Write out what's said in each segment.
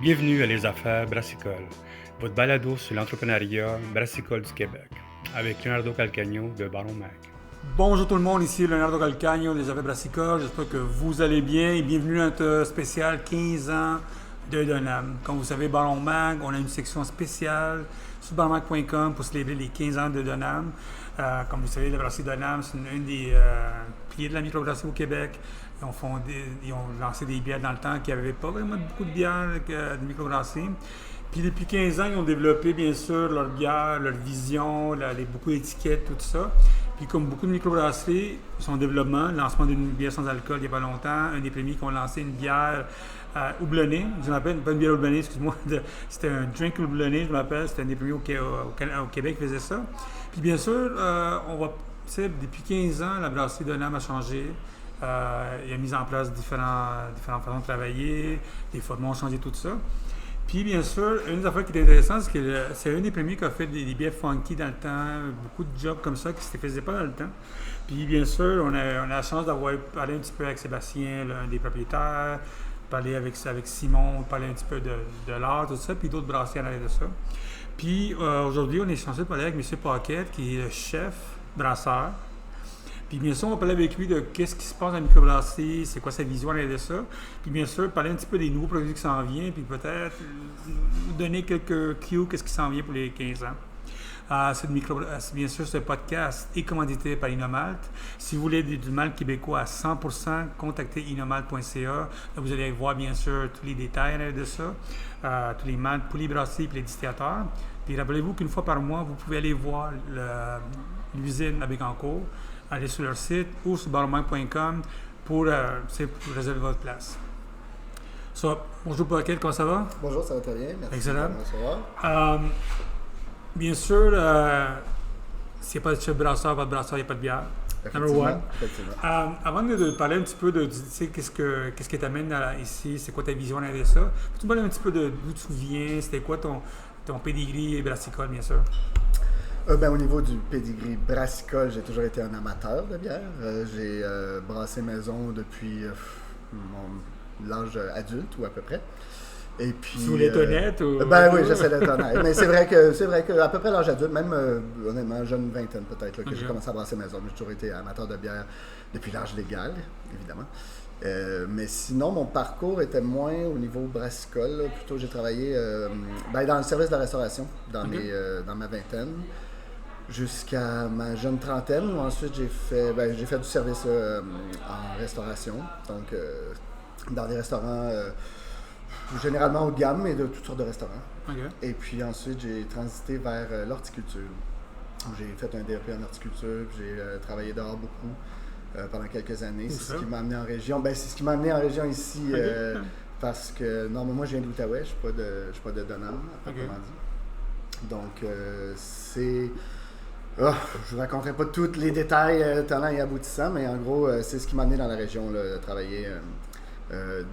Bienvenue à Les Affaires Brassicole, votre balado sur l'entrepreneuriat brassicole du Québec, avec Leonardo Calcagno de Baron Mac. Bonjour tout le monde, ici Leonardo Calcagno des Affaires Brassicole. J'espère que vous allez bien et bienvenue à notre spécial 15 ans de Donham. Comme vous savez, Baron Mag, on a une section spéciale sur baronmag.com pour célébrer les 15 ans de Donham. Comme vous savez, la brasserie Donham, c'est une des piliers de la microbrasserie au Québec. Ils ont lancé des bières dans le temps qui n'avaient pas vraiment beaucoup de bières de microbrasserie. Puis depuis 15 ans, ils ont développé bien sûr leur bière, leur vision, beaucoup d'étiquettes, tout ça. Puis comme beaucoup de microbrasseries, son développement, le lancement d'une bière sans alcool il n'y a pas longtemps, un des premiers qui ont lancé une bière houblonnée, je m'appelle, pas une bière houblonnée, excuse-moi, c'était un drink houblonné, je m'appelle, c'était un des premiers au Québec qui faisait ça. Puis bien sûr, depuis 15 ans, la brasserie Donham a changé. Il a mis en place différentes façons de travailler, les formats ont changé, tout ça. Puis, bien sûr, une des affaires qui est intéressante, c'est que c'est un des premiers qui a fait des bières funky dans le temps, beaucoup de jobs comme ça qui ne se faisaient pas dans le temps. Puis, bien sûr, on a la chance d'avoir parlé un petit peu avec Sébastien, l'un des propriétaires, parler avec Simon, parler un petit peu de l'art, tout ça, puis d'autres brassiers en arrière de ça. Puis, aujourd'hui, on est censé parler avec M. Paquette, qui est le chef brasseur. Puis bien sûr, on va parler avec lui de qu'est-ce qui se passe dans la microbrasserie, c'est quoi sa vision de ça. Puis bien sûr, parler un petit peu des nouveaux produits qui s'en viennent, puis peut-être nous donner quelques cues, qu'est-ce qui s'en vient pour les 15 ans. Bien sûr, ce podcast est commandité par Inomalt. Si vous voulez du malt québécois à 100%, contactez inomalt.ca. Là, vous allez voir bien sûr tous les détails de ça, tous les malts pour les brasseries et les distillateurs. Puis rappelez-vous qu'une fois par mois, vous pouvez aller voir l'usine à Bécancour. Allez sur leur site ou sur baronmag.com pour réserver votre place. Bonjour Paquette, comment ça va? Bonjour, ça va très bien. Merci. Excellent. Bonsoir. Bien sûr, s'il n'y a pas de chef brasseur, pas de brasseur, il n'y a pas de bière. Number one. Avant de parler un petit peu de qu'est-ce qui t'amène ici, c'est quoi ta vision derrière ça, peux-tu me parler un petit peu d'où tu viens, c'était quoi ton pedigree brassicole, bien sûr? Au niveau du pedigree brassicole, j'ai toujours été un amateur de bière. J'ai brassé maison depuis l'âge adulte ou à peu près. Et puis, tu voulais être honnête ou... Oui, j'essaie d'être honnête. Mais c'est vrai que à peu près l'âge adulte, même honnêtement, jeune vingtaine peut-être, là, que j'ai commencé à brasser maison. Mais j'ai toujours été amateur de bière depuis l'âge légal, évidemment. Mais sinon, mon parcours était moins au niveau brassicole. Là. Plutôt, j'ai travaillé dans le service de la restauration dans ma vingtaine. Jusqu'à ma jeune trentaine, où ensuite j'ai fait du service en restauration, donc dans des restaurants généralement haut de gamme, mais de toutes sortes de restaurants. Okay. Et puis ensuite j'ai transité vers l'horticulture. J'ai fait un DEP en horticulture, j'ai travaillé dehors beaucoup pendant quelques années. C'est ce qui m'a amené en région. C'est ce qui m'a amené en région ici parce que normalement moi je viens de l'Outaouais, je suis pas de Donham, proprement dit. Donc c'est... je ne raconterai pas tous les détails tenants et aboutissants, mais en gros, c'est ce qui m'a amené dans la région, là, de travailler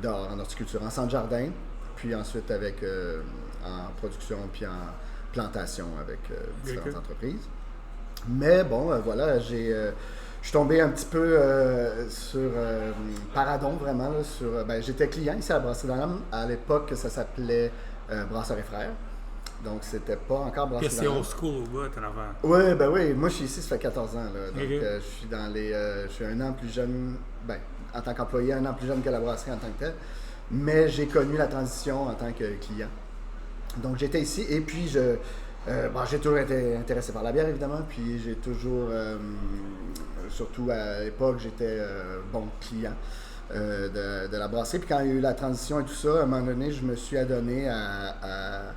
dehors, en horticulture, en centre jardin, puis ensuite en production, puis en plantation avec différentes entreprises. Mais bon, voilà, je suis tombé un petit peu sur Paradon, vraiment. Là, j'étais client ici à la brasserie Donham. À l'époque, ça s'appelait Brasseur et Frères. Donc, c'était pas encore brasserie. C'est old school, ouais, t'en avant. Oui. Moi, je suis ici, ça fait 14 ans. Là. Donc, je suis un an plus jeune, en tant qu'employé, un an plus jeune que la brasserie en tant que telle. Mais j'ai connu la transition en tant que client. Donc, j'étais ici et puis j'ai toujours été intéressé par la bière, évidemment. Puis, j'ai toujours, surtout à l'époque, j'étais bon client de la brasserie. Puis, quand il y a eu la transition et tout ça, à un moment donné, je me suis adonné à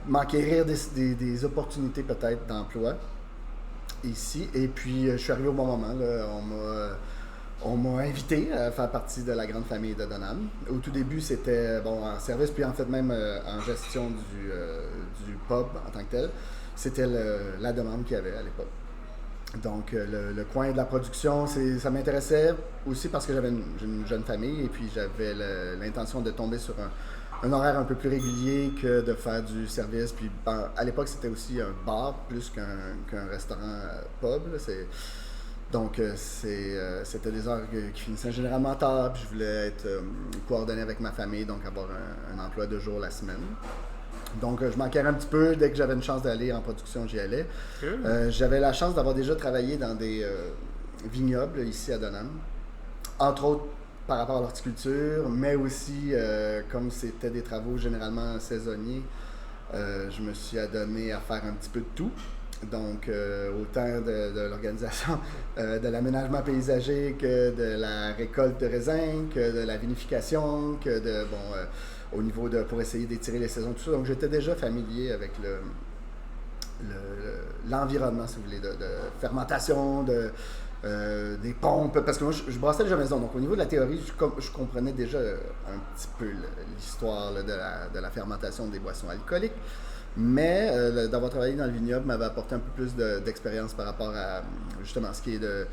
m'enquérir des opportunités peut-être d'emploi ici. Et puis, je suis arrivé au bon moment. Là. On m'a invité à faire partie de la grande famille de Donham. Au tout début, c'était en service, puis en fait même en gestion du pub en tant que tel. C'était la demande qu'il y avait à l'époque. Donc, le coin de la production, ça m'intéressait aussi parce que j'avais une jeune famille et puis j'avais l'intention de tomber sur un horaire un peu plus régulier que de faire du service. Puis à l'époque, c'était aussi un bar plus qu'un restaurant pub. Là. Donc, c'était des heures qui finissaient généralement tard, puis je voulais être coordonné avec ma famille, donc avoir un emploi de jour la semaine. Donc, je m'enquérais un petit peu. Dès que j'avais une chance d'aller en production, j'y allais. J'avais la chance d'avoir déjà travaillé dans des vignobles ici à Dunham, entre autres par rapport à l'horticulture, mais aussi, comme c'était des travaux généralement saisonniers, je me suis adonné à faire un petit peu de tout. Donc, autant de l'organisation de l'aménagement paysager que de la récolte de raisins, que de la vinification, que de, au niveau pour essayer d'étirer les saisons, tout ça. Donc, j'étais déjà familier avec l'environnement, si vous voulez, de fermentation, des pompes, parce que moi, je brassais déjà maison. Donc, au niveau de la théorie, je comprenais déjà un petit peu l'histoire de la fermentation des boissons alcooliques. Mais d'avoir travaillé dans le vignoble m'avait apporté un peu plus d'expérience par rapport à justement ce qui est de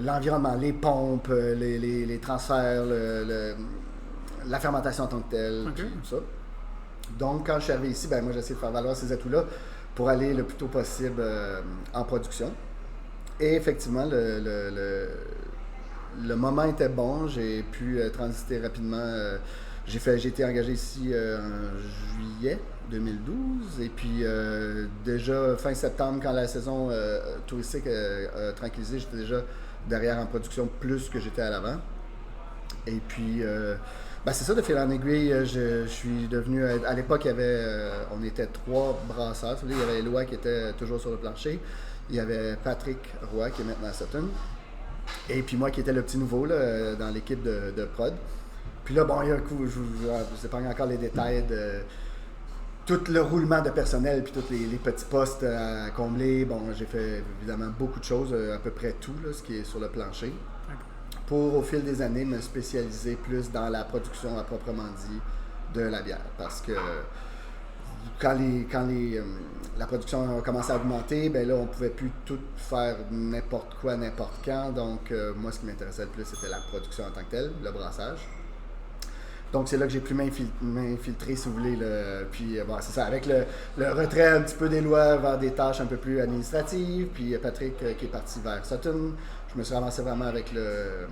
l'environnement, les pompes, les transferts, la fermentation en tant que telle, tout ça. Donc, quand je suis arrivé ici, moi j'ai essayé de faire valoir ces atouts-là pour aller le plus tôt possible en production. Et effectivement, le moment était bon, j'ai pu transiter rapidement. J'ai été engagé ici en juillet 2012 et puis déjà fin septembre, quand la saison touristique a tranquillisé, j'étais déjà derrière en production plus que j'étais à l'avant. Et puis c'est ça, de fil en aiguille, je suis devenu, à l'époque on était 3 brasseurs. Il y avait Éloi qui était toujours sur le plancher, il y avait Patrick Roy qui est maintenant à Sutton, et puis moi qui étais le petit nouveau là, dans l'équipe de prod. Puis là, il y a un coup, je ne sais pas encore les détails de tout le roulement de personnel, puis tous les petits postes à combler. J'ai fait évidemment beaucoup de choses, à peu près tout, là, ce qui est sur le plancher, pour au fil des années me spécialiser plus dans la production à proprement dit de la bière. Parce que quand la production a commencé à augmenter, là, on pouvait plus tout faire n'importe quoi, n'importe quand. Donc, moi, ce qui m'intéressait le plus, c'était la production en tant que telle, le brassage. Donc, c'est là que j'ai pu m'infiltrer, si vous voulez. Puis, c'est ça, avec le retrait un petit peu des lois vers des tâches un peu plus administratives. Puis, Patrick qui est parti vers Sutton, je me suis ramassé vraiment avec je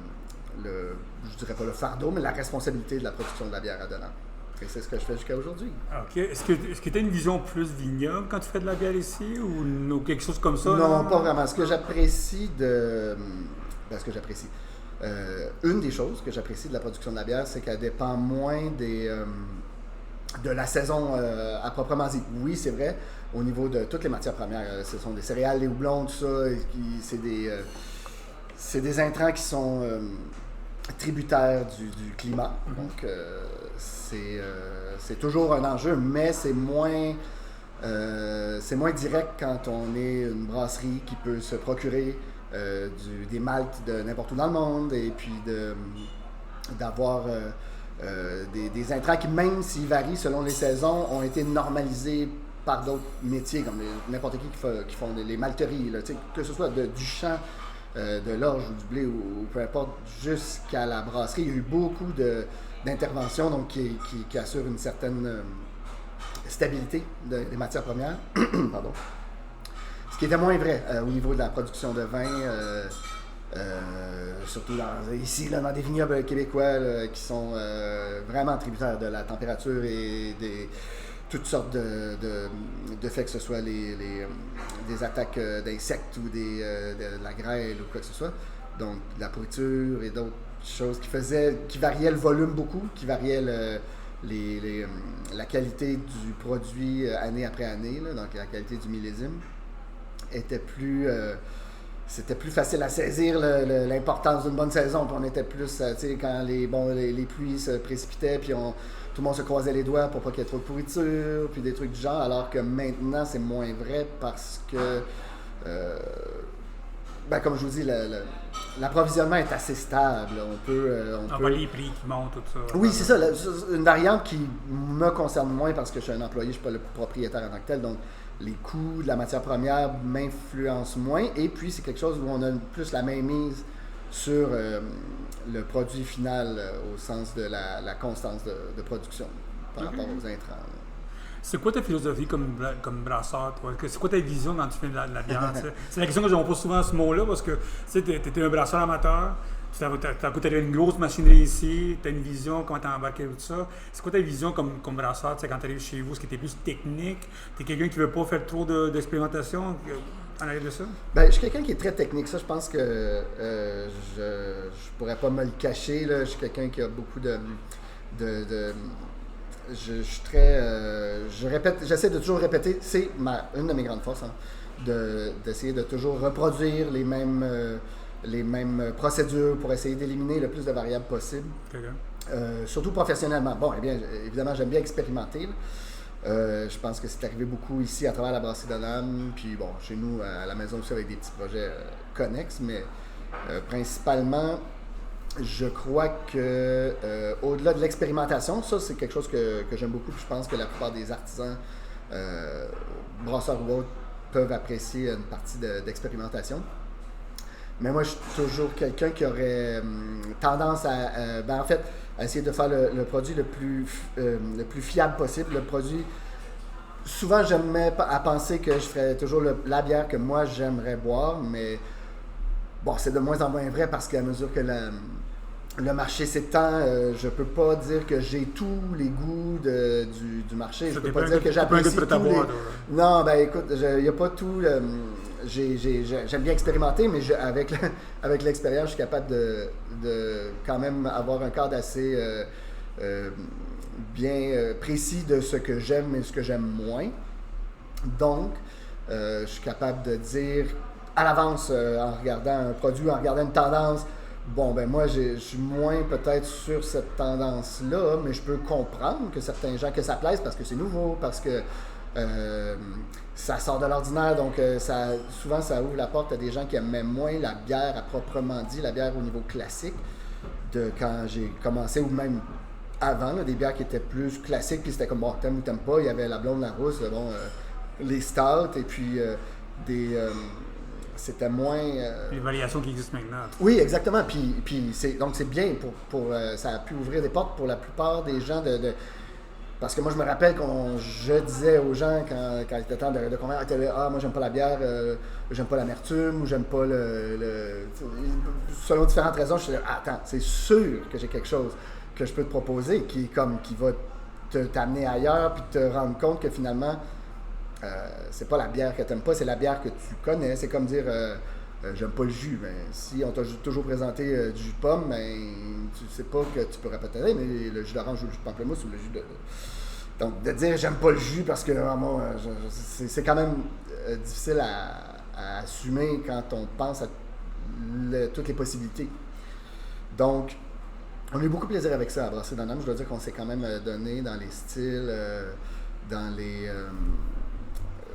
dirais pas le fardeau, mais la responsabilité de la production de la bière à Dunham. Et c'est ce que je fais jusqu'à aujourd'hui. OK. Est-ce que tu as une vision plus vignoble quand tu fais de la bière ici ou quelque chose comme ça? Non, pas vraiment. Ce que j'apprécie une des choses que j'apprécie de la production de la bière, c'est qu'elle dépend moins de la saison à proprement dit. Oui, c'est vrai, au niveau de toutes les matières premières, ce sont des céréales, les houblons, tout ça, c'est des intrants qui sont tributaires du climat. Donc, c'est toujours un enjeu, mais c'est moins direct quand on est une brasserie qui peut se procurer des maltes de n'importe où dans le monde, et puis d'avoir des intrants qui, même s'ils varient selon les saisons, ont été normalisés par d'autres métiers, comme n'importe qui font les malteries, là, que ce soit du champ, de l'orge ou du blé ou peu importe, jusqu'à la brasserie. Il y a eu beaucoup d'interventions donc, qui assurent une certaine stabilité des matières premières. Pardon. Ce qui était moins vrai au niveau de la production de vin, surtout ici, là, dans des vignobles québécois là, qui sont vraiment tributaires de la température et toutes sortes de faits, que ce soit des attaques d'insectes ou de la grêle ou quoi que ce soit. Donc, de la pourriture et d'autres choses qui variaient le volume beaucoup, qui variaient la qualité du produit année après année, là, donc la qualité du millésime. C'était plus facile à saisir l'importance d'une bonne saison. Puis on était plus, quand les pluies se précipitaient, puis tout le monde se croisait les doigts pour pas qu'il y ait trop de pourriture, puis des trucs du genre, alors que maintenant, c'est moins vrai parce que, comme je vous dis, l'approvisionnement est assez stable. On voit les prix qui montent, tout ça. Oui, c'est ça. Une variante qui me concerne moins parce que je suis un employé, je ne suis pas le propriétaire en tant que tel, donc les coûts de la matière première m'influencent moins, et puis c'est quelque chose où on a plus la mainmise sur le produit final au sens de la constance de production par rapport aux intrants. C'est quoi ta philosophie comme brasseur, toi? C'est quoi ta vision quand tu fais de la bière? C'est la question que je me pose souvent à ce mot-là, parce que tu étais un brasseur amateur, tu as une grosse machinerie ici, tu as une vision, comment tu as embarqué tout ça. C'est quoi ta vision comme brasseur quand tu arrives chez vous? Est-ce que tu es plus technique? Tu es quelqu'un qui ne veut pas faire trop d'expérimentation en arrière de ça? Ben, je suis quelqu'un qui est très technique. Ça, je pense que je pourrais pas me le cacher. Là. Je suis quelqu'un qui a beaucoup de je suis très. J'essaie de toujours répéter. C'est une de mes grandes forces, hein, d'essayer de toujours reproduire les mêmes procédures pour essayer d'éliminer le plus de variables possible. Surtout professionnellement. Bon, eh bien, évidemment, j'aime bien expérimenter. Je pense que c'est arrivé beaucoup ici à travers la brasserie Donham, puis bon, chez nous à la maison aussi avec des petits projets connexes, mais principalement, je crois que au-delà de l'expérimentation, ça c'est quelque chose que j'aime beaucoup, puis je pense que la plupart des artisans, brasseurs ou autres, peuvent apprécier une partie d'expérimentation. Mais moi, je suis toujours quelqu'un qui aurait tendance à essayer de faire le produit le plus fiable possible. Le produit, souvent, j'aimais à penser que je ferais toujours la bière que moi, j'aimerais boire, mais bon, c'est de moins en moins vrai parce qu'à mesure que le marché s'étend, je peux pas dire que j'ai tous les goûts du marché. Je peux pas dire que j'apprécie tous les... Non, ben écoute, il n'y a pas tout... J'aime bien expérimenter, mais avec l'expérience, je suis capable de quand même avoir un cadre assez bien précis de ce que j'aime et ce que j'aime moins. Donc, je suis capable de dire à l'avance, en regardant un produit, en regardant une tendance, bon, ben moi, je suis moins peut-être sur cette tendance-là, mais je peux comprendre que certains gens, que ça plaise parce que c'est nouveau, parce que ça sort de l'ordinaire, donc souvent ça ouvre la porte à des gens qui aimaient moins la bière à proprement dit, la bière au niveau classique, de quand j'ai commencé, ou même avant, là, des bières qui étaient plus classiques, puis c'était comme, bon, t'aimes ou t'aimes pas, il y avait la blonde, la rousse, bon, les stouts, et puis c'était moins... Les variations qui existent maintenant. Oui, exactement. Puis donc c'est bien ça a pu ouvrir des portes pour la plupart des gens parce que moi je me rappelle je disais aux gens quand il était temps de convaincre, moi j'aime pas la bière, j'aime pas l'amertume, ou j'aime pas selon différentes raisons, je disais attends, c'est sûr que j'ai quelque chose que je peux te proposer qui va t'amener ailleurs, puis te rendre compte que finalement c'est pas la bière que t'aimes pas, c'est la bière que tu connais. C'est comme dire j'aime pas le jus. Ben, si on t'a toujours présenté du jus de pomme, ben, tu sais pas que tu pourrais peut-être aimer le jus d'orange ou le jus de pamplemousse ou le jus de... Donc, de dire j'aime pas le jus parce que c'est quand même difficile à assumer quand on pense à toutes les possibilités. Donc, on a eu beaucoup de plaisir avec ça à Brasserie Donham. Je dois dire qu'on s'est quand même donné dans les styles,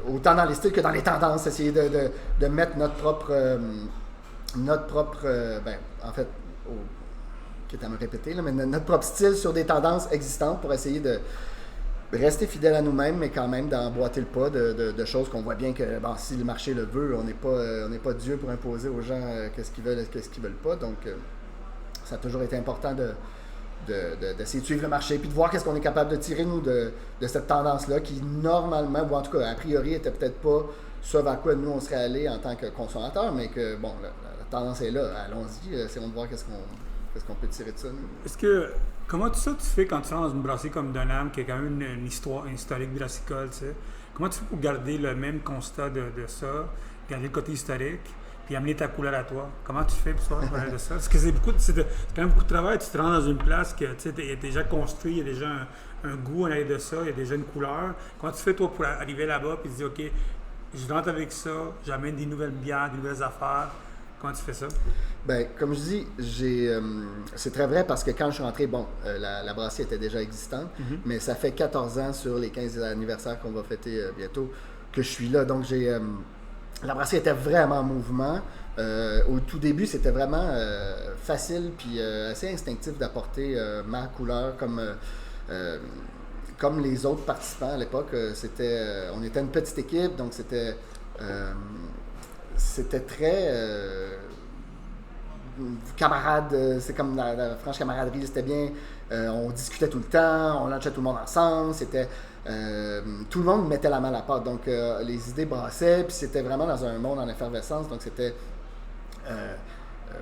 autant dans les styles que dans les tendances, essayer de mettre notre propre en fait, quitte à me répéter, là, mais notre propre style sur des tendances existantes pour essayer de rester fidèle à nous-mêmes, mais quand même d'emboîter le pas de choses qu'on voit bien que, bon, si le marché le veut, on n'est pas Dieu pour imposer aux gens qu'est-ce qu'ils veulent et qu'est-ce qu'ils veulent pas. Donc, ça a toujours été important d'essayer de suivre le marché, puis de voir qu'est-ce qu'on est capable de tirer, nous, de cette tendance-là, qui normalement, ou en tout cas, a priori, était peut-être pas ce vers quoi nous, on serait allé en tant que consommateur, mais que, bon, la tendance est là, allons-y, essayons de voir qu'est-ce qu'on peut tirer de ça, nous. Comment tu fais quand tu rentres dans une brasserie comme Donham, qui a quand même une historique brassicole, tu sais? Comment tu fais pour garder le même constat de ça, garder le côté historique, puis amener ta couleur à toi? Comment tu fais pour parler de ça? Parce que c'est quand même beaucoup de travail. Tu te rends dans une place que il y a déjà construit, il y a déjà un goût en arrière de ça, il y a déjà une couleur. Comment tu fais, toi, pour arriver là-bas et te dire, OK, je rentre avec ça, j'amène des nouvelles bières, des nouvelles affaires? Comment tu fais ça? Bien, comme je dis, c'est très vrai parce que quand je suis rentré, bon, la brasserie était déjà existante, mais ça fait 14 ans sur les 15 anniversaires qu'on va fêter bientôt que je suis là. Donc, la brasserie était vraiment en mouvement. Au tout début, c'était vraiment facile puis assez instinctif d'apporter ma couleur comme les autres participants à l'époque. On était une petite équipe, donc c'était très camarade, c'est comme la franche camaraderie, c'était bien On discutait tout le temps, on lunchait tout le monde ensemble. C'était tout le monde mettait la main à la pâte. Donc, les idées brassaient, puis c'était vraiment dans un monde en effervescence. Donc, c'était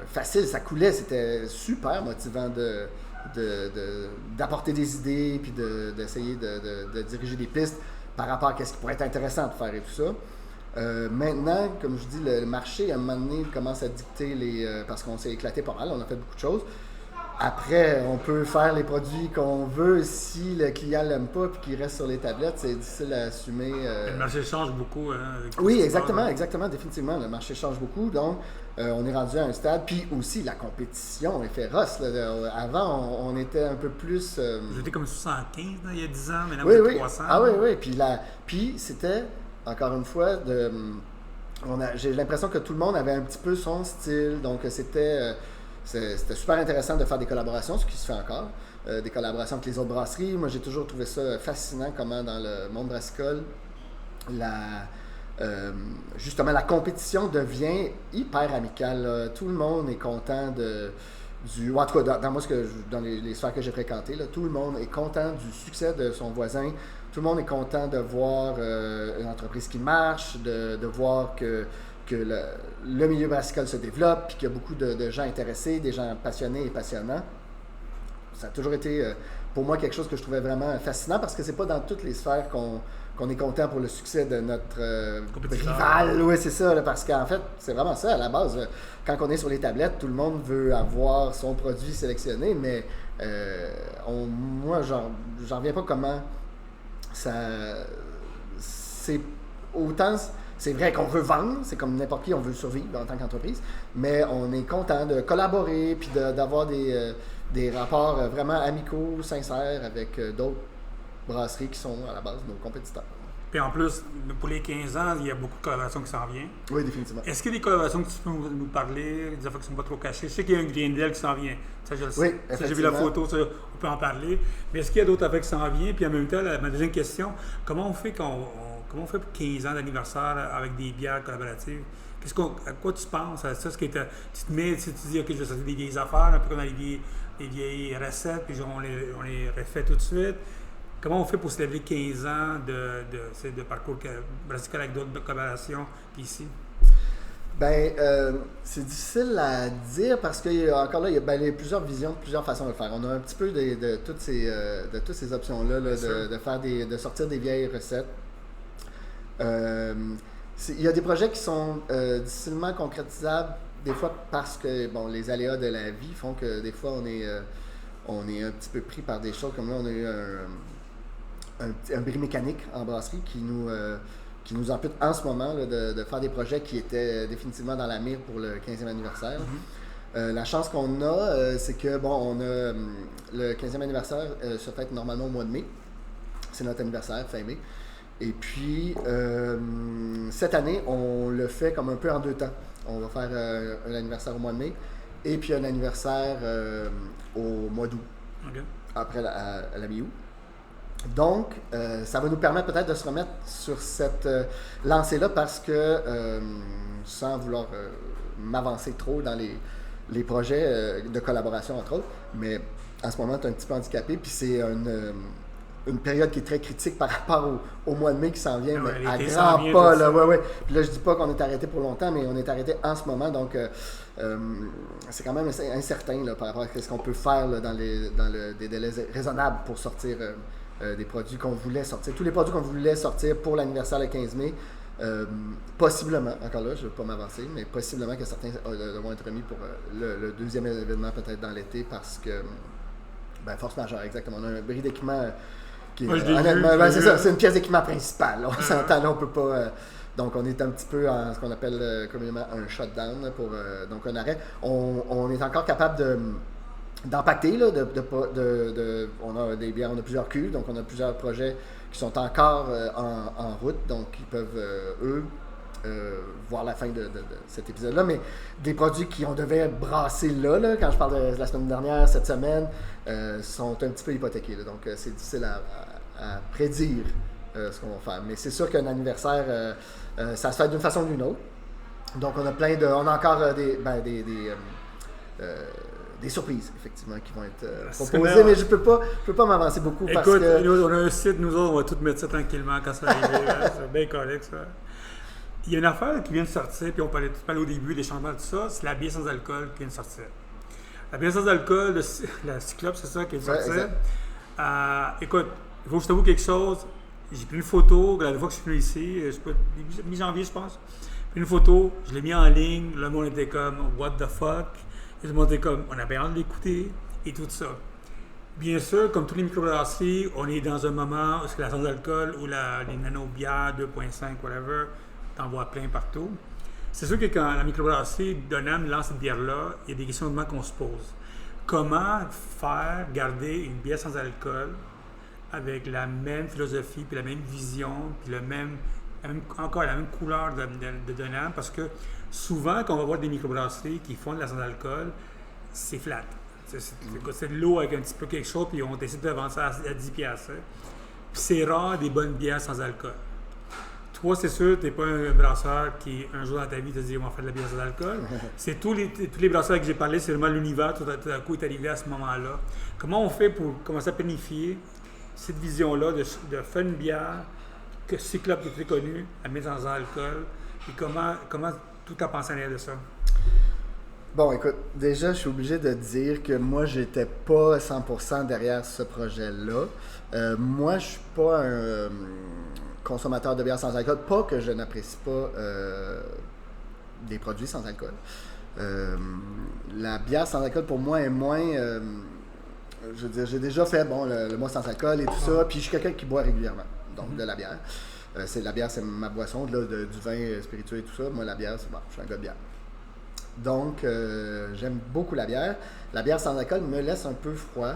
facile, ça coulait. C'était super motivant d'apporter des idées, puis d'essayer de diriger des pistes par rapport à ce qui pourrait être intéressant de faire et tout ça. Maintenant, comme je dis, le marché, à un moment donné, commence à dicter parce qu'on s'est éclaté pas mal, on a fait beaucoup de choses. Après, on peut faire les produits qu'on veut. Si le client ne l'aime pas et qu'il reste sur les tablettes, c'est difficile à assumer. Le marché change beaucoup. Oui, exactement, définitivement. Le marché change beaucoup. Donc, on est rendu à un stade. Puis aussi, la compétition est féroce. Là. Avant, on était un peu plus... J'étais comme 75 là, il y a 10 ans, mais là, oui, on est oui. 300. Ah oui. Puis c'était, encore une fois, j'ai l'impression que tout le monde avait un petit peu son style. Donc, c'était super intéressant de faire des collaborations, ce qui se fait encore. Des collaborations avec les autres brasseries. Moi, j'ai toujours trouvé ça fascinant comment dans le monde brassicole, justement, la compétition devient hyper amicale. Là. Tout le monde est content en tout cas, dans les sphères que j'ai fréquentées, là, tout le monde est content du succès de son voisin. Tout le monde est content de voir une entreprise qui marche, de voir que le milieu brassicole se développe, puis qu'il y a beaucoup de gens intéressés, des gens passionnés et passionnants. Ça a toujours été, pour moi, quelque chose que je trouvais vraiment fascinant, parce que c'est pas dans toutes les sphères qu'on est content pour le succès de notre rival. Oui, c'est ça, là, parce qu'en fait, c'est vraiment ça, à la base. Quand on est sur les tablettes, tout le monde veut avoir son produit sélectionné, mais moi, j'en reviens pas comment c'est autant... C'est vrai qu'on veut vendre, c'est comme n'importe qui, on veut survivre en tant qu'entreprise, mais on est content de collaborer puis d'avoir des rapports vraiment amicaux, sincères avec d'autres brasseries qui sont à la base nos compétiteurs. Puis en plus, pour les 15 ans, il y a beaucoup de collaborations qui s'en viennent. Oui, définitivement. Est-ce qu'il y a des collaborations que tu peux nous parler, des affaires qui ne sont pas trop cachées? Je sais qu'il y a un Greendale qui s'en vient. Ça, je le sais. Oui, ça, j'ai vu la photo, ça, on peut en parler. Mais est-ce qu'il y a d'autres affaires qui s'en viennent? Puis en même temps, ma deuxième question, comment on fait pour 15 ans d'anniversaire avec des bières collaboratives? À quoi tu penses à ça? Tu te mets, tu dis, OK, je vais sortir des vieilles affaires, un peu comme des vieilles recettes, puis on les refait tout de suite. Comment on fait pour célébrer 15 ans de parcours brassicole avec d'autres collaborations ici? Ben, c'est difficile à dire parce qu'encore là, il y a plusieurs visions, plusieurs façons de le faire. On a un petit peu de toutes ces options-là, de sortir des vieilles recettes. Il y a des projets qui sont difficilement concrétisables, des fois parce que les aléas de la vie font que des fois on est un petit peu pris par des choses comme là, on a eu un bris mécanique en brasserie qui nous empêche en ce moment là, de faire des projets qui étaient définitivement dans la mire pour le 15e anniversaire. Mm-hmm. La chance qu'on a, c'est que on a le 15e anniversaire se fête normalement au mois de mai. C'est notre anniversaire, fin mai. Et puis, cette année, on le fait comme un peu en deux temps. On va faire un anniversaire au mois de mai et puis un anniversaire au mois d'août, okay. Après à la mi-août. Donc, ça va nous permettre peut-être de se remettre sur cette lancée-là parce que, sans vouloir m'avancer trop dans les projets de collaboration, entre autres, mais en ce moment, tu es un petit peu handicapé, puis c'est une période qui est très critique par rapport au mois de mai qui s'en vient, mais à grands pas. Là, ouais. Puis là, je dis pas qu'on est arrêté pour longtemps, mais on est arrêté en ce moment, donc c'est quand même incertain là, par rapport à ce qu'on peut faire là, dans des délais raisonnables pour sortir des produits qu'on voulait sortir. Tous les produits qu'on voulait sortir pour l'anniversaire le 15 mai, possiblement, encore là, je ne veux pas m'avancer, mais possiblement que certains vont être remis pour le deuxième événement peut-être dans l'été parce que, force majeure, exactement. On a un bris d'équipement qui est, c'est ça, c'est une pièce d'équipement principale. On s'entend là, on peut pas... donc, on est un petit peu en ce qu'on appelle communément un shutdown, donc un arrêt. On est encore capable d'empacter, là, on a des bières, on a plusieurs cuves, donc on a plusieurs projets qui sont encore en route, donc ils peuvent, voir la fin de cet épisode-là, mais des produits qu'on devait brasser là, quand je parle de la semaine dernière, cette semaine, sont un petit peu hypothéqués, là, donc c'est difficile à prédire ce qu'on va faire. Mais c'est sûr qu'un anniversaire, ça se fait d'une façon ou d'une autre. Donc on a encore des des surprises, effectivement, qui vont être C'est proposées, mais je peux pas m'avancer beaucoup parce Écoute, que... on a un site, nous autres, on va tout mettre ça tranquillement quand ça va arriver. C'est bien correct, ça. Il y a une affaire qui vient de sortir, puis on parlait au début des changements de tout ça, c'est la bière sans alcool qui vient de sortir. La bière sans alcool, la Cyclope, c'est ça qui vient de sortir. Écoute, il faut que je t'avoue quelque chose. J'ai pris une photo, la dernière fois que je suis venu ici, je sais pas, mi-janvier, je pense. J'ai pris une photo, je l'ai mis en ligne, le monde était comme « What the fuck ?» Et le monde était comme « On a bien hâte de l'écouter » et tout ça. Bien sûr, comme toutes les microbrasseries, on est dans un moment où la sans-alcool ou les nano-bières 2.5, whatever, t'en vois plein partout. C'est sûr que quand la microbrasserie Dunham lance cette bière-là, il y a des questionnements qu'on se pose. Comment faire garder une bière sans alcool avec la même philosophie, puis la même vision, puis encore la même couleur de Dunham? Parce que souvent, quand on va voir des microbrasseries qui font de la sans-alcool, c'est flat. C'est de l'eau avec un petit peu quelque chose, puis on décide de vendre ça à 10$. Puis c'est rare des bonnes bières sans alcool. Toi, c'est sûr, tu n'es pas un brasseur qui, un jour dans ta vie, te dit « on va faire de la bière sans alcool ». C'est tous les brasseurs que j'ai parlé, c'est vraiment l'univers, tout à coup, est arrivé à ce moment-là. Comment on fait pour commencer à planifier cette vision-là de faire une bière que Cyclope qui est très connue, à mettre sans alcool, et comment tout a pensé en arrière de ça? Bon, écoute, déjà, je suis obligé de dire que moi, j'étais pas 100% derrière ce projet-là. Moi, je suis pas un consommateur de bière sans alcool. Pas que je n'apprécie pas des produits sans alcool. La bière sans alcool, pour moi, est moins... je veux dire, j'ai déjà fait le mois sans alcool et tout ça, puis je suis quelqu'un qui boit régulièrement, donc de la bière. La bière, c'est ma boisson, du vin spiritueux et tout ça. Moi, la bière, c'est bon, je suis un gars de bière. Donc, j'aime beaucoup la bière. La bière sans alcool me laisse un peu froid.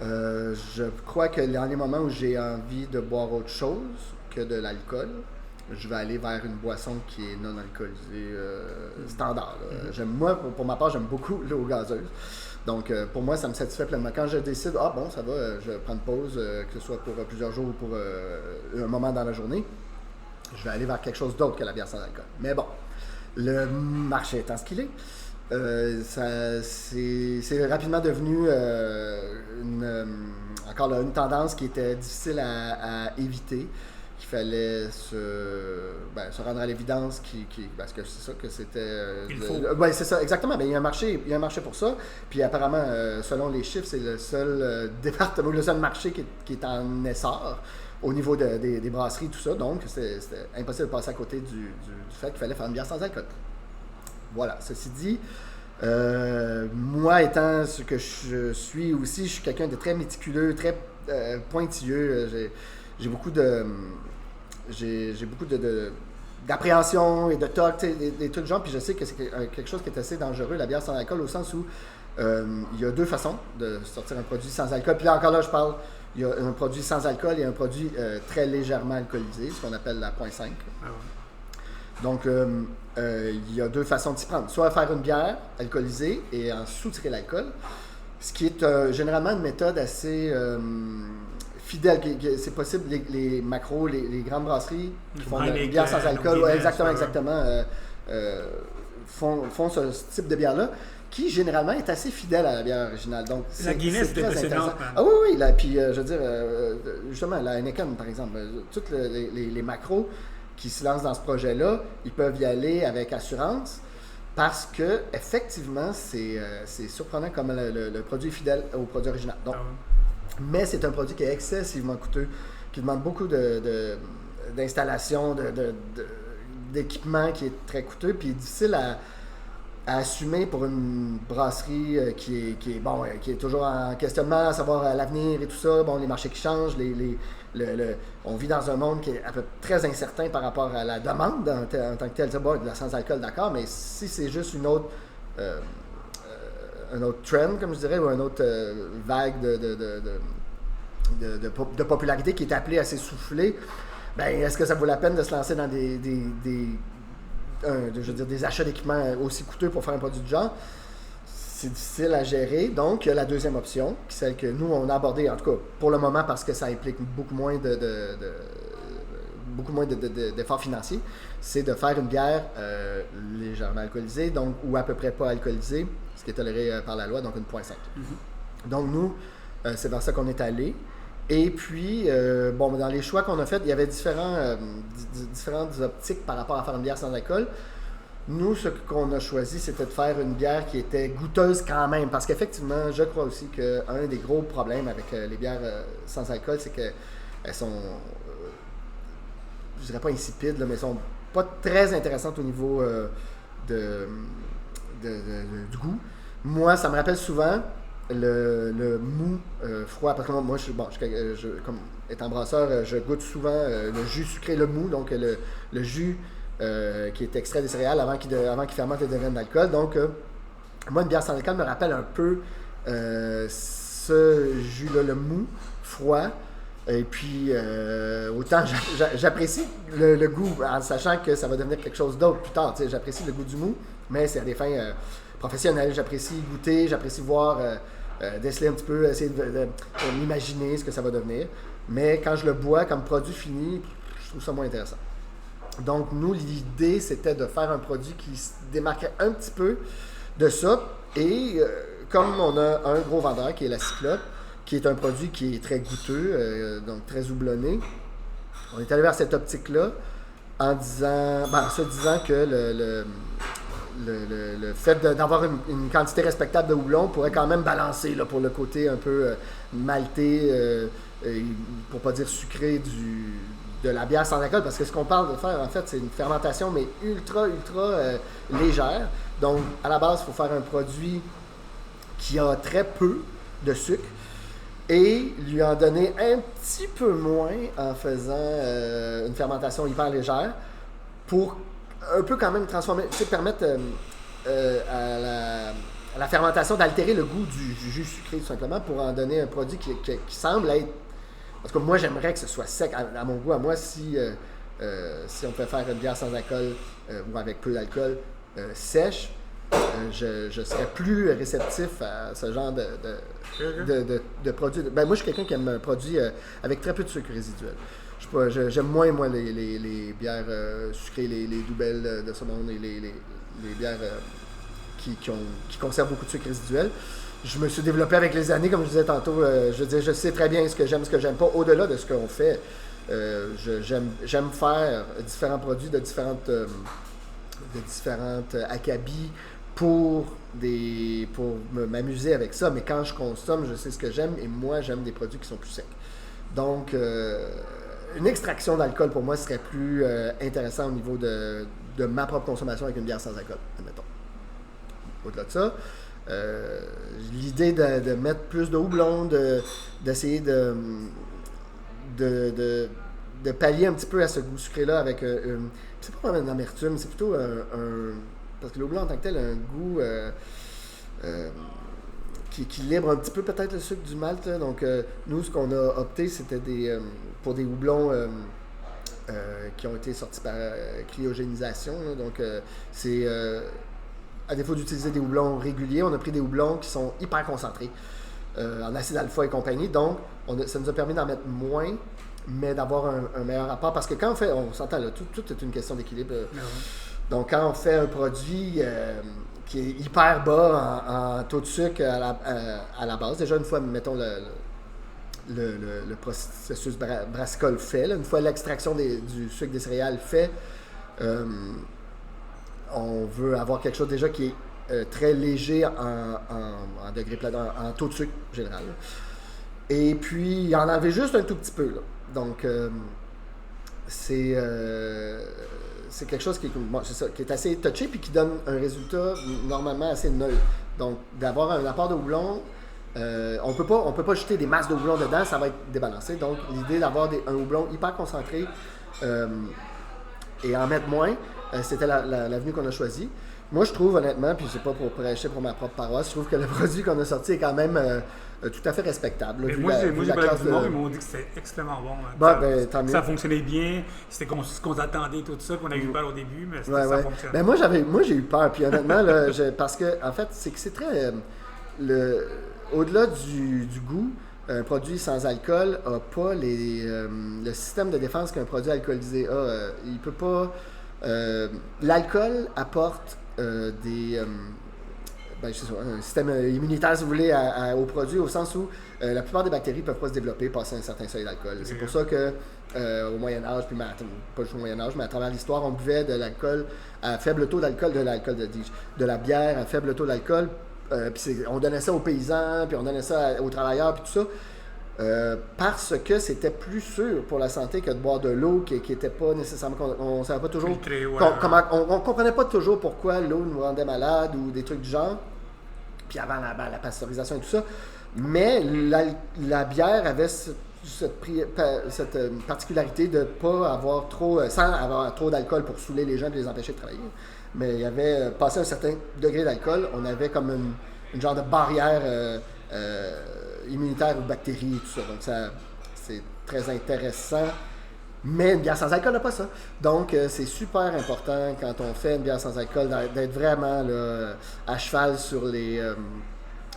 Je crois que dans les moments où j'ai envie de boire autre chose que de l'alcool, je vais aller vers une boisson qui est non alcoolisée standard. Moi, pour ma part, j'aime beaucoup l'eau gazeuse. Donc, pour moi, ça me satisfait pleinement. Quand je décide, ça va, je prends une pause, que ce soit pour plusieurs jours ou pour un moment dans la journée, je vais aller vers quelque chose d'autre que la bière sans alcool. Mais bon, le marché étant ce qu'il est, c'est rapidement devenu une tendance qui était difficile à éviter, qu'il fallait se rendre à l'évidence parce que c'est ça que c'était... Il faut. C'est ça, exactement. Il y a un marché pour ça. Puis apparemment, selon les chiffres, c'est le seul département, le seul marché qui est en essor au niveau des brasseries, tout ça. Donc, c'était impossible de passer à côté du fait qu'il fallait faire une bière sans alcool. Voilà. Ceci dit, moi, étant ce que je suis aussi, je suis quelqu'un de très méticuleux, très pointilleux. J'ai beaucoup d'appréhension et de toc, des trucs de genre, puis je sais que c'est quelque chose qui est assez dangereux, la bière sans alcool, au sens où il y a deux façons de sortir un produit sans alcool. Puis là, encore là, je parle, il y a un produit sans alcool et un produit très légèrement alcoolisé, ce qu'on appelle la 0.5. Ah ouais. Donc, il y a deux façons de s'y prendre. Soit faire une bière alcoolisée et en soutirer l'alcool, ce qui est généralement une méthode assez... fidèle, c'est possible, les macros, les grandes brasseries qui font des bières sans alcool, exactement, font ce type de bière-là, qui généralement est assez fidèle à la bière originale. Donc, la Guinness est impressionnante. Ah oui, puis je veux dire, justement, la Heineken, par exemple, tous les macros qui se lancent dans ce projet-là, ils peuvent y aller avec assurance, parce que effectivement, c'est surprenant comme le produit est fidèle au produit original. Donc, mais c'est un produit qui est excessivement coûteux, qui demande beaucoup d'installation, d'équipement qui est très coûteux, puis difficile à assumer pour une brasserie qui est toujours en questionnement, à savoir l'avenir et tout ça. Bon, les marchés qui changent, on vit dans un monde qui est à peu près très incertain par rapport à la demande en tant que tel. De la sans-alcool, d'accord, mais si c'est juste un autre trend, comme je dirais, ou une autre vague de popularité qui est appelée à s'essouffler, est-ce que ça vaut la peine de se lancer dans des achats d'équipements aussi coûteux pour faire un produit de genre? C'est difficile à gérer. Donc, il y a la deuxième option, qui est celle que nous, on a abordée, en tout cas pour le moment, parce que ça implique beaucoup moins beaucoup moins d'efforts financiers, c'est de faire une bière légèrement alcoolisée, donc, ou à peu près pas alcoolisée, ce qui est toléré par la loi, donc une 0.5. Donc nous, c'est vers ça qu'on est allé. Et puis, dans les choix qu'on a faits, il y avait différentes optiques par rapport à faire une bière sans alcool. Nous, ce qu'on a choisi, c'était de faire une bière qui était goûteuse quand même. Parce qu'effectivement, je crois aussi qu'un des gros problèmes avec les bières sans alcool, c'est qu'elles sont, je dirais pas insipides, là, mais elles sont pas très intéressantes au niveau du goût. Moi, ça me rappelle souvent le mou froid. Parce que moi, comme étant brasseur, je goûte souvent le jus sucré, le mou, donc le jus qui est extrait des céréales avant qu'il fermente et devienne d'alcool. Donc, moi, une bière sans alcool me rappelle un peu ce jus-là, le mou, froid. Et puis, autant j'apprécie le goût en sachant que ça va devenir quelque chose d'autre plus tard. J'apprécie le goût du mou, mais c'est à des fins professionnelles. J'apprécie goûter, j'apprécie voir, déceler un petit peu, essayer de m'imaginer ce que ça va devenir. Mais quand je le bois comme produit fini, je trouve ça moins intéressant. Donc, nous, l'idée, c'était de faire un produit qui se démarquait un petit peu de ça. Et comme on a un gros vendeur qui est la Cyclope, qui est un produit qui est très goûteux, donc très houblonné, on est allé vers cette optique-là en se disant que le fait d'avoir une quantité respectable de houblon pourrait quand même balancer là, pour le côté un peu malté, pour pas dire sucré de la bière sans alcool, parce que ce qu'on parle de faire, en fait, c'est une fermentation, mais ultra légère. Donc, à la base, il faut faire un produit qui a très peu de sucre et lui en donner un petit peu moins en faisant une fermentation hyper légère pour un peu quand même transformer, permettre à la fermentation d'altérer le goût du jus sucré, tout simplement, pour en donner un produit qui semble être. Parce que moi, j'aimerais que ce soit sec à mon goût. À moi, si on peut faire une bière sans alcool ou avec peu d'alcool sèche, je serais plus réceptif à ce genre de produit. Moi, je suis quelqu'un qui aime un produit avec très peu de sucre résiduel. J'aime moins, moi, les bières sucrées, les doubles de ce monde et les bières qui conservent beaucoup de sucre résiduel. Je me suis développé avec les années, comme je disais tantôt. Je sais très bien ce que j'aime pas. Au-delà de ce qu'on fait, j'aime faire différents produits de différentes acabits pour m'amuser avec ça. Mais quand je consomme, je sais ce que j'aime et moi, j'aime des produits qui sont plus secs. Donc, une extraction d'alcool, pour moi, serait plus intéressant au niveau de ma propre consommation avec une bière sans alcool, admettons. Au-delà de ça, l'idée de mettre plus de houblon, d'essayer de pallier un petit peu à ce goût sucré-là avec c'est pas vraiment une amertume, c'est plutôt parce que le houblon en tant que tel a un goût qui équilibre un petit peu peut-être le sucre du malt. Là. Donc nous, ce qu'on a opté, c'était pour des houblons qui ont été sortis par cryogénisation. Là. Donc c'est à défaut d'utiliser des houblons réguliers, on a pris des houblons qui sont hyper concentrés en acide alpha et compagnie. Donc, ça nous a permis d'en mettre moins, mais d'avoir un meilleur rapport. Parce que quand on s'entend là, tout est une question d'équilibre. Donc, quand on fait un produit qui est hyper bas en taux de sucre à la base, déjà une fois, mettons, le processus brassicole fait, là, une fois l'extraction du sucre des céréales fait, on veut avoir quelque chose déjà qui est très léger en degré plat, en taux de sucre général. Et puis, en enlever juste un tout petit peu. Là. Donc, c'est quelque chose qui est assez touché puis qui donne un résultat normalement assez neutre. Donc, d'avoir un apport de houblon, on peut pas jeter des masses de houblon dedans, ça va être débalancé. Donc, l'idée d'avoir un houblon hyper concentré et en mettre moins, c'était l'avenue qu'on a choisie. Moi, je trouve honnêtement, puis c'est pas pour prêcher pour ma propre paroisse, je trouve que le produit qu'on a sorti est quand même tout à fait respectable. Mais moi, j'ai parlé avec du monde, ils m'ont dit que c'était extrêmement bon. Tant mieux. Ça fonctionnait bien, c'était ce qu'on attendait, tout ça, qu'on a eu peur au début, mais ça fonctionne. Ben, moi, j'ai eu peur, puis honnêtement, parce que, en fait, c'est très... au-delà du goût, un produit sans alcool n'a pas le système de défense qu'un produit alcoolisé a. Il peut pas... l'alcool apporte un système immunitaire, si vous voulez, au produit, au sens où la plupart des bactéries ne peuvent pas se développer passé un certain seuil d'alcool. C'est pour ça que au Moyen-Âge, puis pas juste au Moyen-Âge, mais à travers l'histoire, on buvait de l'alcool à faible taux d'alcool, de la bière à faible taux d'alcool, puis on donnait ça aux paysans, puis on donnait ça aux travailleurs, puis tout ça. Parce que c'était plus sûr pour la santé que de boire de l'eau qui n'était pas nécessairement... On ne savait pas toujours... on comprenait pas toujours pourquoi l'eau nous rendait malade ou des trucs du genre. Puis avant la pasteurisation et tout ça. Mais la bière avait cette particularité de ne pas avoir sans avoir trop d'alcool pour saouler les gens et les empêcher de travailler. Mais il y avait, passé un certain degré d'alcool, on avait comme une genre de barrière... immunitaire aux bactéries et tout ça. Donc, c'est très intéressant. Mais une bière sans alcool n'a pas ça. Donc, c'est super important quand on fait une bière sans alcool d'être vraiment là, à cheval sur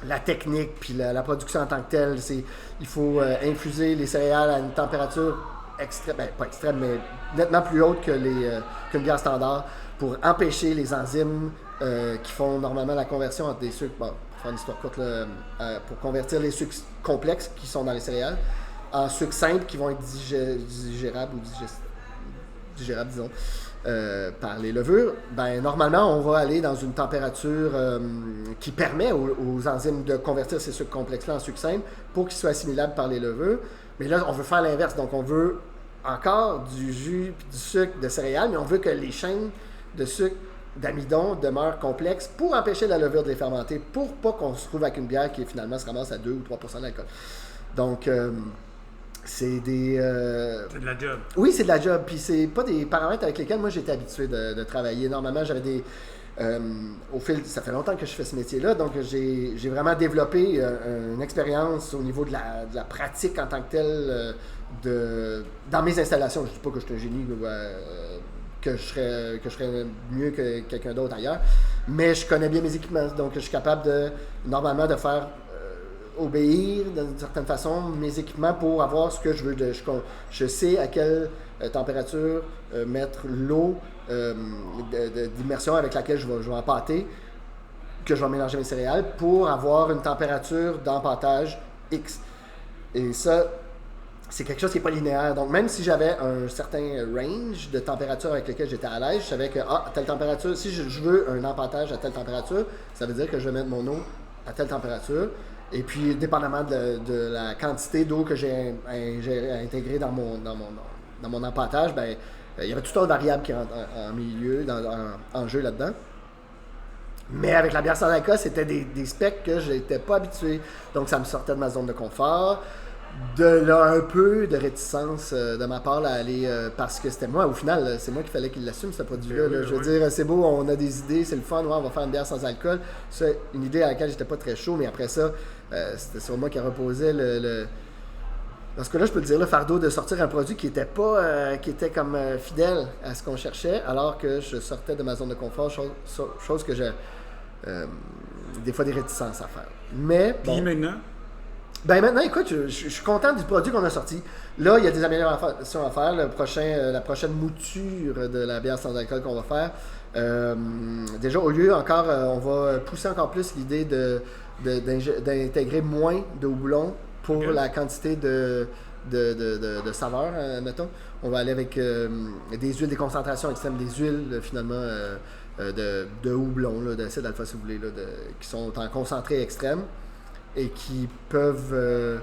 la technique puis la production en tant que telle. Il faut infuser les céréales à une température extrême, pas extrême, mais nettement plus haute qu'une bière standard pour empêcher les enzymes qui font normalement la conversion entre des sucres. Bon, pour faire une histoire courte, pour convertir les sucres complexes qui sont dans les céréales en sucres simples qui vont être digérables ou digérables, disons, par les levures, ben normalement, on va aller dans une température qui permet aux enzymes de convertir ces sucres complexes-là en sucres simples pour qu'ils soient assimilables par les levures. Mais là, on veut faire l'inverse. Donc, on veut encore du jus et du sucre de céréales, mais on veut que les chaînes de sucre d'amidon demeurent complexes pour empêcher la levure de les fermenter, pour pas qu'on se trouve avec une bière qui finalement se ramasse à 2 ou 3% d'alcool. Donc, c'est des... c'est de la job. Oui, c'est de la job. Puis c'est pas des paramètres avec lesquels moi j'étais habitué de travailler. Normalement, j'avais des... ça fait longtemps que je fais ce métier-là, donc j'ai vraiment développé une expérience au niveau de la pratique en tant que telle dans mes installations. Je ne dis pas que je suis un génie, que je serais mieux que quelqu'un d'autre ailleurs, mais je connais bien mes équipements, donc je suis capable normalement de faire obéir d'une certaine façon mes équipements pour avoir ce que je veux. Je sais à quelle température mettre l'eau d'immersion avec laquelle je vais empâter, que je vais mélanger mes céréales pour avoir une température d'empâtage X. Et ça, c'est quelque chose qui n'est pas linéaire. Donc, même si j'avais un certain range de température avec lequel j'étais à l'aise, je savais que, à telle température, si je veux un empâtage à telle température, ça veut dire que je vais mettre mon eau à telle température. Et puis, dépendamment de la quantité d'eau que j'ai intégrée dans mon empâtage, ben, il y avait toutes sortes de variables qui rentrent en milieu, en jeu là-dedans. Mais avec la bière sans alcool, c'était des specs que je n'étais pas habitué. Donc, ça me sortait de ma zone de confort. De là, un peu de réticence de ma part à aller, parce que c'était moi, au final, c'est moi qu'il fallait qu'il l'assume, ce produit-là. Oui, je veux dire, c'est beau, on a des idées, c'est le fun, on va faire une bière sans alcool. C'est une idée à laquelle j'étais pas très chaud, mais après ça, c'était sur moi qui reposait Dans ce cas-là, je peux te dire le fardeau de sortir un produit qui était pas, qui était comme fidèle à ce qu'on cherchait, alors que je sortais de ma zone de confort, chose que j'ai des fois des réticences à faire. Mais bon. Puis maintenant? Ben maintenant, écoute, je suis content du produit qu'on a sorti. Là, il y a des améliorations à faire. La prochaine mouture de la bière sans alcool qu'on va faire. Déjà, au lieu encore, on va pousser encore plus l'idée d'intégrer moins de houblon pour la quantité de saveur, mettons. On va aller avec des huiles, des concentrations extrêmes, des huiles finalement de houblon, là, d'acide alpha si vous voulez, là, qui sont en concentré extrême et qui peuvent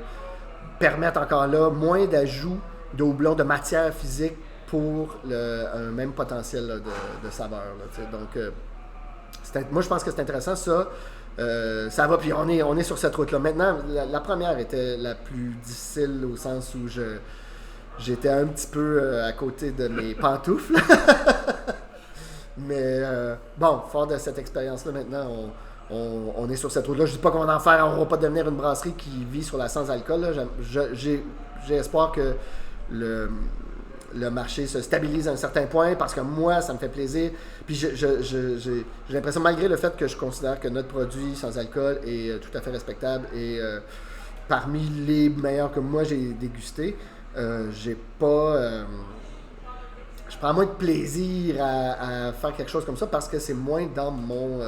permettre encore là moins d'ajout de houblon, de matière physique pour un même potentiel là, de saveur. Là, donc, moi je pense que c'est intéressant ça. Ça va, puis on est sur cette route-là. Maintenant, la première était la plus difficile au sens où j'étais un petit peu à côté de mes pantoufles. Mais bon, fort de cette expérience-là, maintenant, on est sur cette route-là. Je ne dis pas qu'on va en faire, on ne va pas devenir une brasserie qui vit sur la sans-alcool. Là. J'ai espoir que le marché se stabilise à un certain point parce que moi, ça me fait plaisir. Puis j'ai l'impression, malgré le fait que je considère que notre produit sans alcool est tout à fait respectable et parmi les meilleurs que moi j'ai dégustés, j'ai pas... je prends moins de plaisir à faire quelque chose comme ça parce que c'est moins dans mon...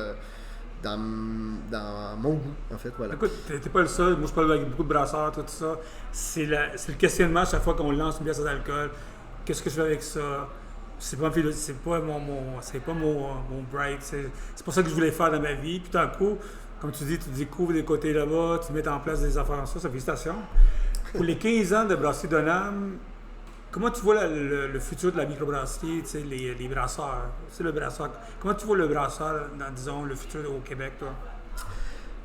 dans mon goût, en fait, voilà. Écoute, t'es pas le seul. Moi, je parle avec beaucoup de brasseurs, tout ça. C'est le questionnement à chaque fois qu'on lance une bière sans alcool. Qu'est-ce que je fais avec ça? C'est pas mon bright. C'est pas ça que je voulais faire dans ma vie. Puis tout à coup, comme tu dis, tu découvres des côtés là-bas, tu mets en place des affaires comme ça. Félicitations. Pour les 15 ans de brasserie Donham, comment tu vois le futur de la microbrasserie, tu sais, les brasseurs? C'est le brasseur. Comment tu vois le brasseur dans, disons, le futur au Québec, toi?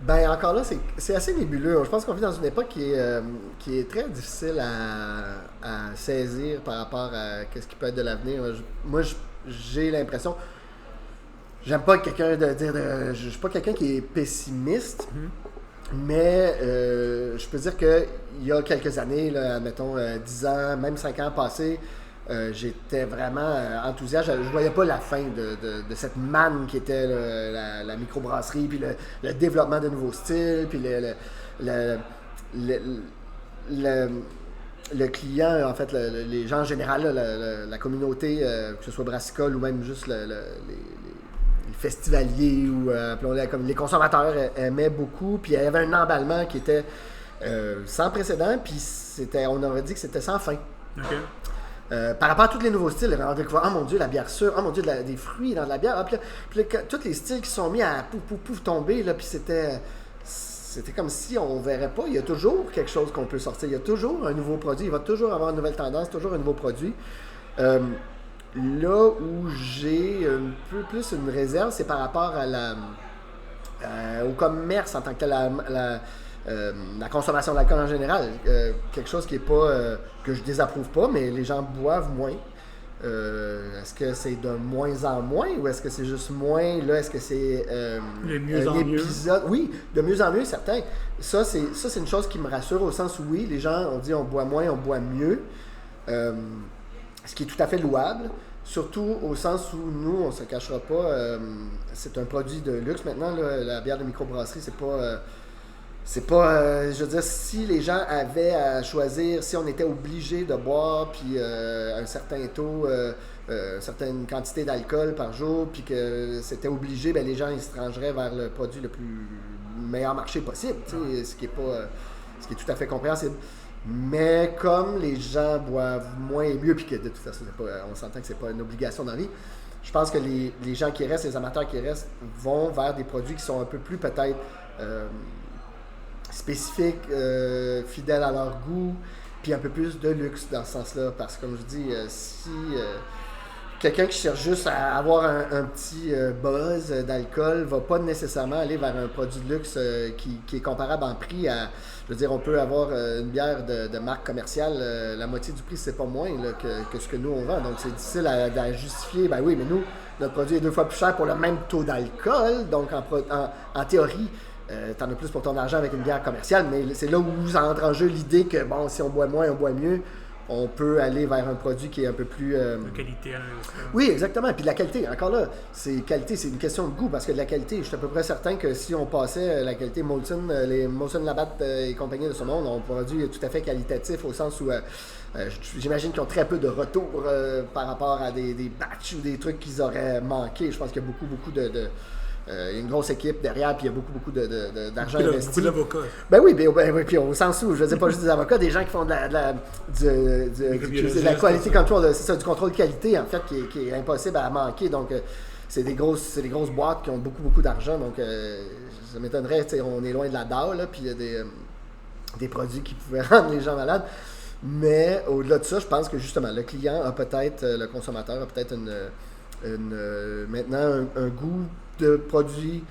Ben encore là, c'est assez nébuleux. Je pense qu'on vit dans une époque qui est très difficile à saisir par rapport à ce qui peut être de l'avenir. Moi, j'ai l'impression... J'aime pas quelqu'un de dire... Je suis pas quelqu'un qui est pessimiste, mais je peux dire qu'il y a quelques années, là, mettons 10 ans, même 5 ans passés, j'étais vraiment enthousiaste. Je voyais pas la fin de cette manne qui était la microbrasserie, puis le développement de nouveaux styles, puis le client, en fait, les gens en général, là, la communauté, que ce soit brassicole ou même juste les festivaliers ou appelons-les comme les consommateurs aimaient beaucoup. Puis il y avait un emballement qui était sans précédent, puis on aurait dit que c'était sans fin. OK. Par rapport à tous les nouveaux styles, on découvert, oh mon Dieu, la bière sûre, oh mon Dieu, des fruits dans de la bière. Ah, puis là, tous les styles qui sont mis à pouf tomber, là, puis c'était comme si on verrait pas. Il y a toujours quelque chose qu'on peut sortir. Il y a toujours un nouveau produit. Il va toujours avoir une nouvelle tendance, toujours un nouveau produit. Là où j'ai un peu plus une réserve, c'est par rapport à au commerce en tant que tel, la consommation d'alcool en général. Quelque chose qui est pas que je désapprouve pas, mais les gens boivent moins. Est-ce que c'est de moins en moins ou est-ce que c'est juste moins? Là, est-ce que c'est De mieux en épisode? Oui, de mieux en mieux, certain. Ça, c'est une chose qui me rassure au sens où oui, les gens ont dit on boit moins, on boit mieux. Ce qui est tout à fait louable. Surtout au sens où nous, on ne se cachera pas, c'est un produit de luxe maintenant. Là, la bière de microbrasserie, c'est pas, je veux dire, si les gens avaient à choisir, si on était obligé de boire, puis un certain taux, une certaine quantité d'alcool par jour, puis que c'était obligé, ben les gens ils se rangeraient vers le produit le plus meilleur marché possible, ce qui est tout à fait compréhensible. Mais comme les gens boivent moins et mieux, puis que de toute façon, on s'entend que c'est pas une obligation dans la vie, je pense que les gens qui restent, les amateurs qui restent, vont vers des produits qui sont un peu plus peut-être spécifiques, fidèles à leur goût, puis un peu plus de luxe dans ce sens-là. Parce que comme je dis, si quelqu'un qui cherche juste à avoir un petit buzz d'alcool va pas nécessairement aller vers un produit de luxe qui est comparable en prix à... Je veux dire, on peut avoir une bière de marque commerciale, la moitié du prix, c'est pas moins là, que ce que nous, on vend. Donc, c'est difficile à justifier. Ben oui, mais nous, notre produit est 2 fois plus cher pour le même taux d'alcool. Donc, en théorie, t'en as plus pour ton argent avec une bière commerciale. Mais c'est là où entre en jeu l'idée que, bon, si on boit moins, on boit mieux. On peut aller vers un produit qui est un peu plus... De qualité. Oui, exactement. Puis de la qualité, encore là, c'est une question de goût, parce que de la qualité, je suis à peu près certain que si on passait la qualité Molson, les Molson Labatt et compagnie de ce monde, on produit tout à fait qualitatif au sens où j'imagine qu'ils ont très peu de retours par rapport à des batchs ou des trucs qu'ils auraient manqué. Je pense qu'il y a beaucoup de il y a une grosse équipe derrière, puis il y a beaucoup d'argent investi. Beaucoup d'avocats. Ben oui, puis au sens où, je veux dire pas juste des avocats, des gens qui font de la quality control, c'est ça, du contrôle de qualité, en fait, qui est impossible à manquer. Donc, c'est des grosses boîtes qui ont beaucoup d'argent. Donc, ça m'étonnerait, on est loin de la DAO, là, puis il y a des produits qui pouvaient rendre les gens malades. Mais au-delà de ça, je pense que justement, le client a peut-être, le consommateur a peut-être maintenant un goût de produits,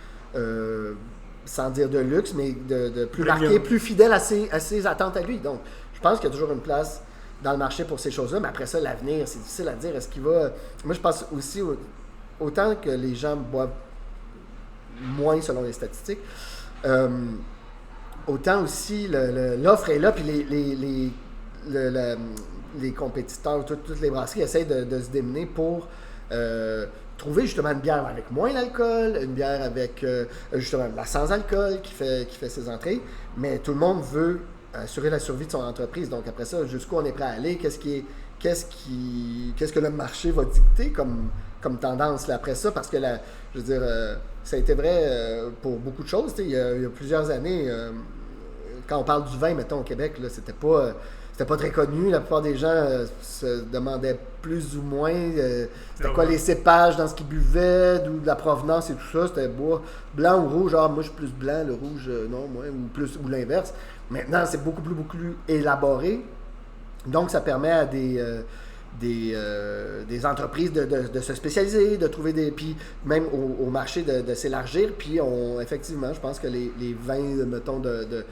sans dire de luxe, mais de plus marqué, plus fidèle à ses attentes à lui. Donc, je pense qu'il y a toujours une place dans le marché pour ces choses-là, mais après ça, l'avenir, c'est difficile à dire. Est-ce qu'il va... Moi, je pense aussi, autant que les gens boivent moins selon les statistiques, autant aussi l'offre est là, puis les compétiteurs, toutes les brasseries essayent de se démener pour trouver justement une bière avec moins d'alcool, une bière avec justement la sans alcool qui fait ses entrées, mais tout le monde veut assurer la survie de son entreprise. Donc après ça, jusqu'où on est prêt à aller, qu'est-ce que le marché va dicter comme tendance là, après ça, parce que je veux dire, ça a été vrai pour beaucoup de choses. Il y a plusieurs années, quand on parle du vin, mettons, au Québec, là, c'était pas très connu. La plupart des gens se demandaient plus ou moins c'était quoi les cépages dans ce qu'ils buvaient, d'où la provenance et tout ça. C'était bois blanc ou rouge. Moi, je suis plus blanc, le rouge, non, moi, ou l'inverse. Maintenant, c'est beaucoup plus élaboré. Donc, ça permet à des entreprises de se spécialiser, de trouver puis même au marché de s'élargir. Puis, effectivement, je pense que les vins, mettons, de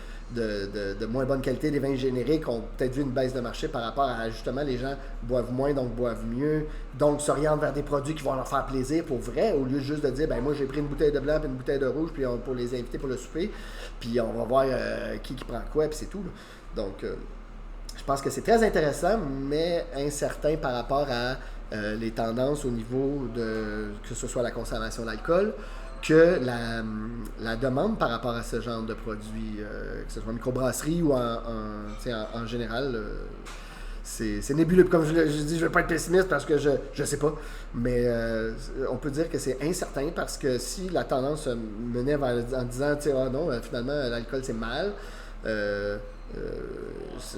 moins bonne qualité, des vins génériques ont peut-être vu une baisse de marché par rapport à justement les gens boivent moins, donc boivent mieux, donc s'orientent vers des produits qui vont leur faire plaisir pour vrai, au lieu juste de dire moi j'ai pris une bouteille de blanc et une bouteille de rouge puis pour les inviter pour le souper, puis on va voir qui prend quoi, puis c'est tout. Là. Donc je pense que c'est très intéressant, mais incertain par rapport à les tendances au niveau de que ce soit la consommation d'alcool, que la demande par rapport à ce genre de produits, que ce soit en microbrasserie ou en général, c'est nébuleux. Comme je dis, je ne veux pas être pessimiste parce que je ne sais pas, mais on peut dire que c'est incertain parce que si la tendance se menait en disant non, finalement l'alcool c'est mal, ce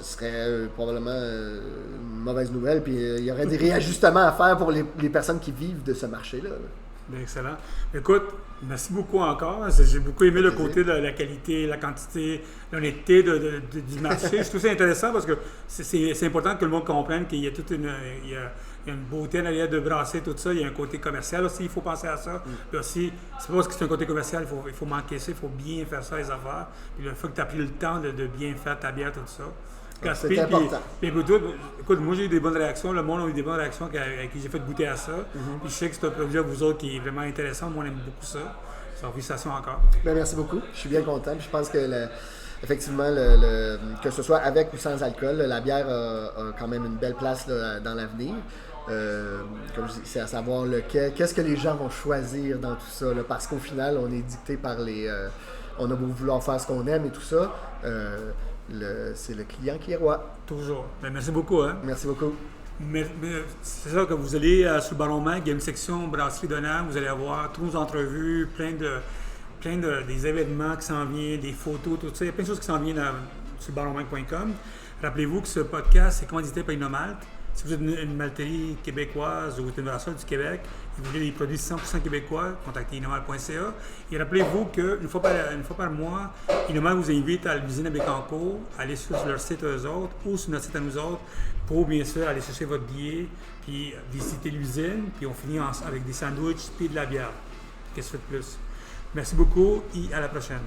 serait probablement une mauvaise nouvelle, puis il y aurait des réajustements à faire pour les personnes qui vivent de ce marché-là. Bien, excellent. Écoute, merci beaucoup encore. J'ai beaucoup aimé le côté de la qualité, la quantité, l'honnêteté du marché. Je trouve ça intéressant parce que c'est important que le monde comprenne qu'il y a toute une beauté en arrière de brasser, tout ça. Il y a un côté commercial aussi, il faut penser à ça. Puis aussi, c'est pas parce que c'est un côté commercial, il faut manquer ça, il faut bien faire ça, les affaires. Puis une fois que tu as pris le temps de bien faire ta bière, tout ça. C'est important. Puis écoute, moi j'ai eu des bonnes réactions, le monde a eu des bonnes réactions à qui j'ai fait goûter à ça. Puis je sais que c'est un produit à vous autres qui est vraiment intéressant, moi on aime beaucoup ça. Félicitations encore. Bien, merci beaucoup, je suis bien content. Puis je pense que effectivement, que ce soit avec ou sans alcool, la bière a quand même une belle place là, dans l'avenir. Comme je dis, c'est à savoir qu'est-ce que les gens vont choisir dans tout ça, là, parce qu'au final, on est dicté par on a beau vouloir faire ce qu'on aime et tout ça. C'est le client qui est roi. Toujours. Bien, merci beaucoup. Hein? Merci beaucoup. Mais c'est ça que vous allez sur Baron Mag, il y a une section brasserie de Nam, vous allez avoir toutes nos entrevues, plein des événements qui s'en viennent, des photos, tout ça. Il y a plein de choses qui s'en viennent sur baronmag.com. Rappelez-vous que ce podcast est commandité par Innomalt. Si vous êtes une malterie québécoise ou une brasseur du Québec et vous voulez des produits 100% québécois, contactez innomalt.ca. Et rappelez-vous qu'une fois par mois, Innomalt vous invite à l'usine à Bécancour, à aller sur leur site eux autres ou sur notre site à nous autres pour bien sûr aller chercher votre billet, puis visiter l'usine, puis on finit avec des sandwichs et de la bière. Qu'est-ce que vous faites de plus? Merci beaucoup et à la prochaine.